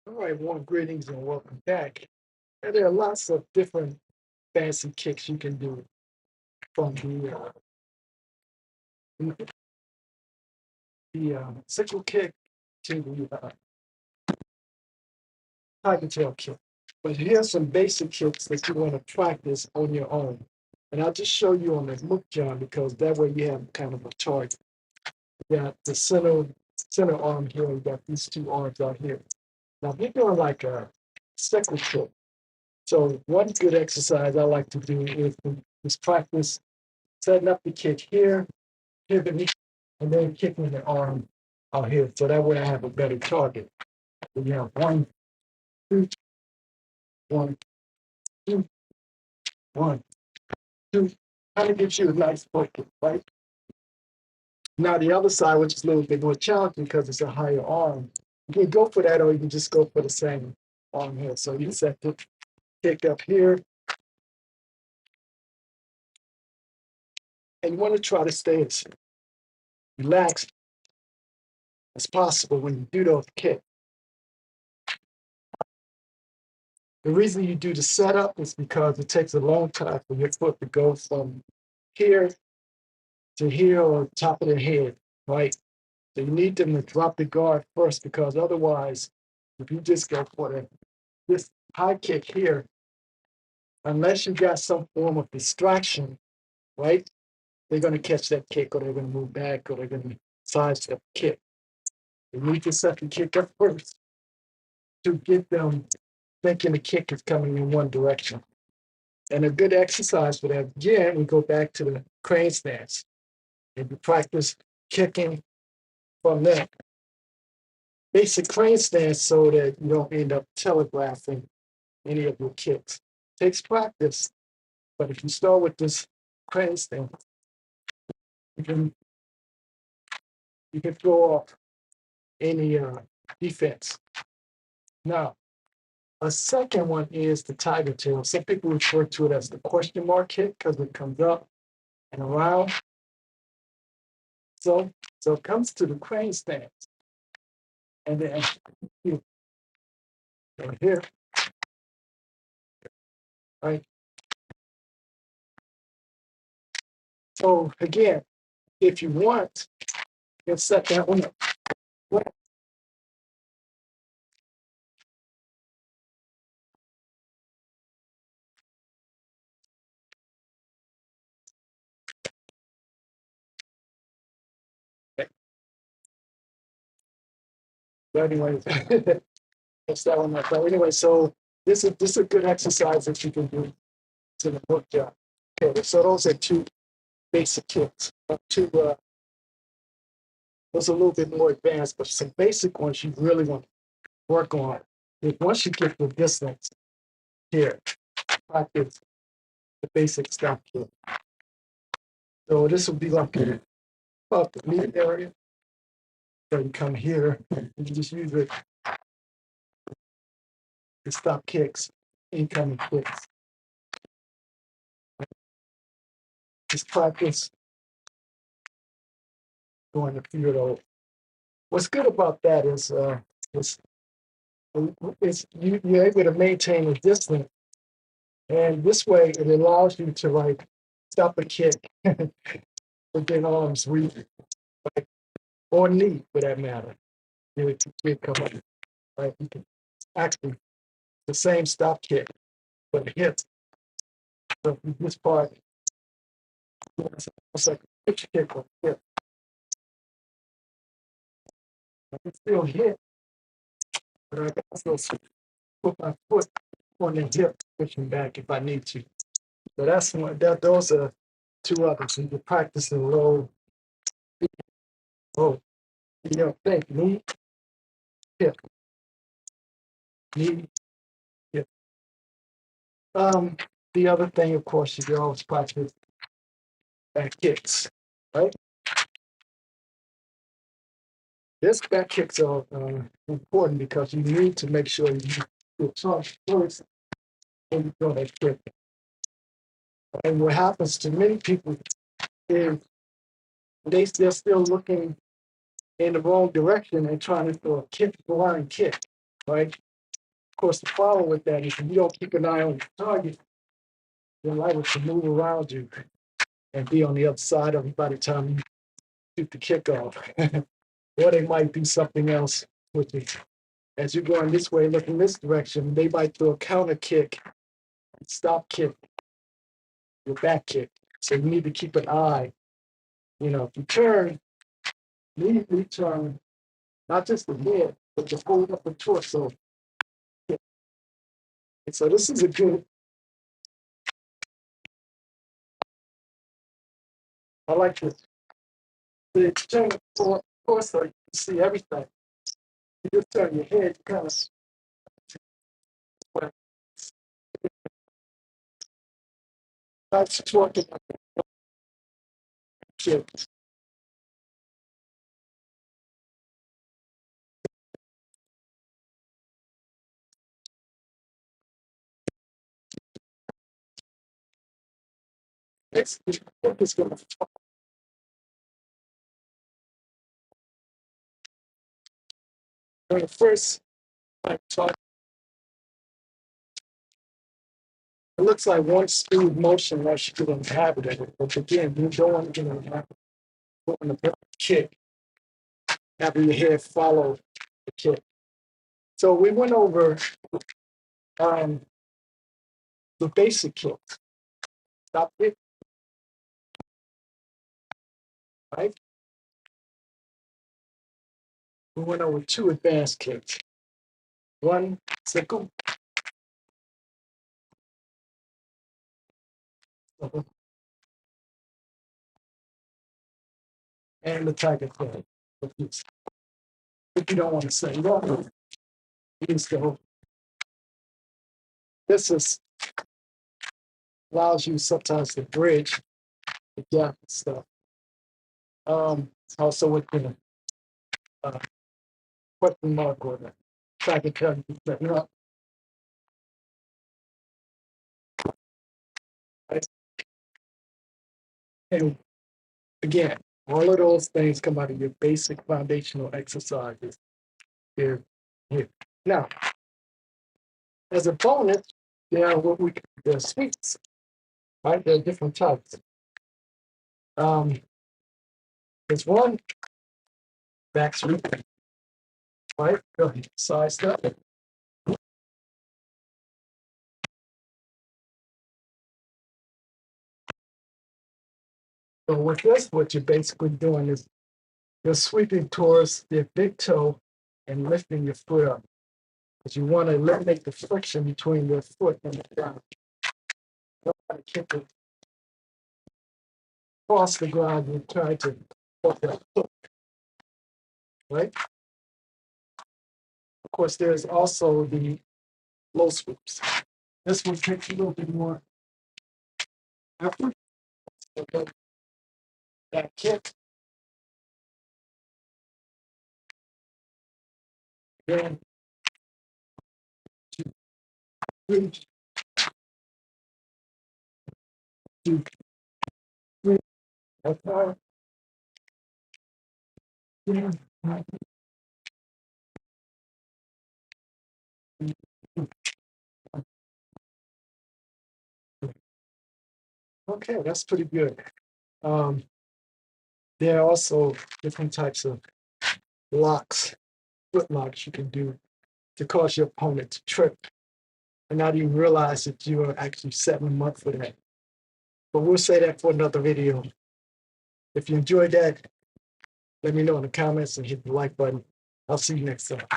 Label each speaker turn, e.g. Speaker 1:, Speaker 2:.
Speaker 1: All right, warm greetings and welcome back. And there are lots of different fancy kicks you can do from the sickle kick to the tiger tail kick. But here's some basic kicks that you want to practice on your own. And I'll just show you on the mukjaan because that way you have kind of a target. You got the center arm here, you got these two arms out here. Now if you're doing like a sickle kick, so one good exercise I like to do is practice setting up the kick here, pivoting, and then kicking the arm out here. So that way I have a better target. So you have one, two, one, two, one, two. Kind of gives you a nice focus, right? Now the other side, which is a little bit more challenging because it's a higher arm, you can go for that or you can just go for the same arm here. So you set the kick up here, and you want to try to stay as relaxed as possible when you do those kicks. The reason you do the setup is because it takes a long time for your foot to go from here to here or top of the head, right? So you need them to drop the guard first because otherwise, if you just go for this high kick here, unless you got some form of distraction, right? They're going to catch that kick or they're going to move back or they're going to sidestep the kick. You need to set the kick up first to get them thinking the kick is coming in one direction. And a good exercise for that, again, we go back to the crane stance. And you practice kicking from that basic crane stance so that you don't end up telegraphing any of your kicks. It takes practice, but if you start with this crane stance, you can you can throw off any defense. Now, a second one is the tiger tail. Some people refer to it as the question mark kick because it comes up and around. So it comes to the crane stance. And then you go here, right? So again, if you want, you can set that one up. But anyways, that's that one up. But anyway, so this is a good exercise that you can do to the hook job. Okay, so those are two basic kicks. Two those are a little bit more advanced, but some basic ones you really want to work on. If once you get the distance here, practice the basic stuff here. So this will be like about the knee area. So you come here, you can just use it to stop kicks, incoming kicks. Just practice going to few of those. What's good about that is you're able to maintain a distance, and this way it allows you to like stop a kick within arm's reach, like, or knee for that matter. You come up, right? You can actually the same stop kick, but it hits. So this part, it's like a pitch kick or hit. I can still hit, but I can also put my foot on the hip, pushing back if I need to. So that's one. Those are two others. So you can practice in low. Oh, you don't think knee, hip, knee, hip. The other thing, of course, you can always practice back kicks, right? This back kicks are important because you need to make sure you charge first when you throw that kick. And what happens to many people is they're still looking in the wrong direction and trying to throw a kick, blind kick, right? course, the problem with that is if you don't keep an eye on your target, you're liable to move around you and be on the other side of it by the time you shoot the kick off. Or they might do something else with it. As you're going this way, looking this direction, they might throw a counter kick, stop kick, your back kick. So you need to keep an eye. You know, if you turn, immediately turn, not just the head, but the whole upper torso. And so this is a good, I like this. The turn the torso, you can see everything. You just turn your head, you kind of that's talking kick. Next, the kick is going to first, like, talk. It looks like one smooth motion once you get in the habit of it. But again, you don't want to get in the habit of putting the kick, having your head follow the kick. So we went over um, the basic kick. Stop it, right? We went over two advanced kicks. One, sickle, and the tiger kick. If you don't want to say no, use the whole. This is allows you sometimes to bridge the gap and stuff. Also with the uh, question mark or the tiger kick, you know, right? And again, all of those things come out of your basic foundational exercises here. Here. Now, as a bonus, there are what we the sweeps, right? There are different types. There's one back sweep, right? Go ahead, side step. So with this, what you're basically doing is you're sweeping towards your big toe and lifting your foot up. Because you want to eliminate the friction between your foot and the ground. You don't want to kick it across the ground and try to put that foot, right? Of course, there's also the low sweeps. This one takes a little bit more effort. Okay. That kick, then to reach, to reach, that's how, yeah. Okay, that's pretty good. Um, there are also different types of locks, foot locks you can do to cause your opponent to trip and not even realize that you are actually setting them up for that. But we'll say that for another video. If you enjoyed that, let me know in the comments and hit the like button. I'll see you next time.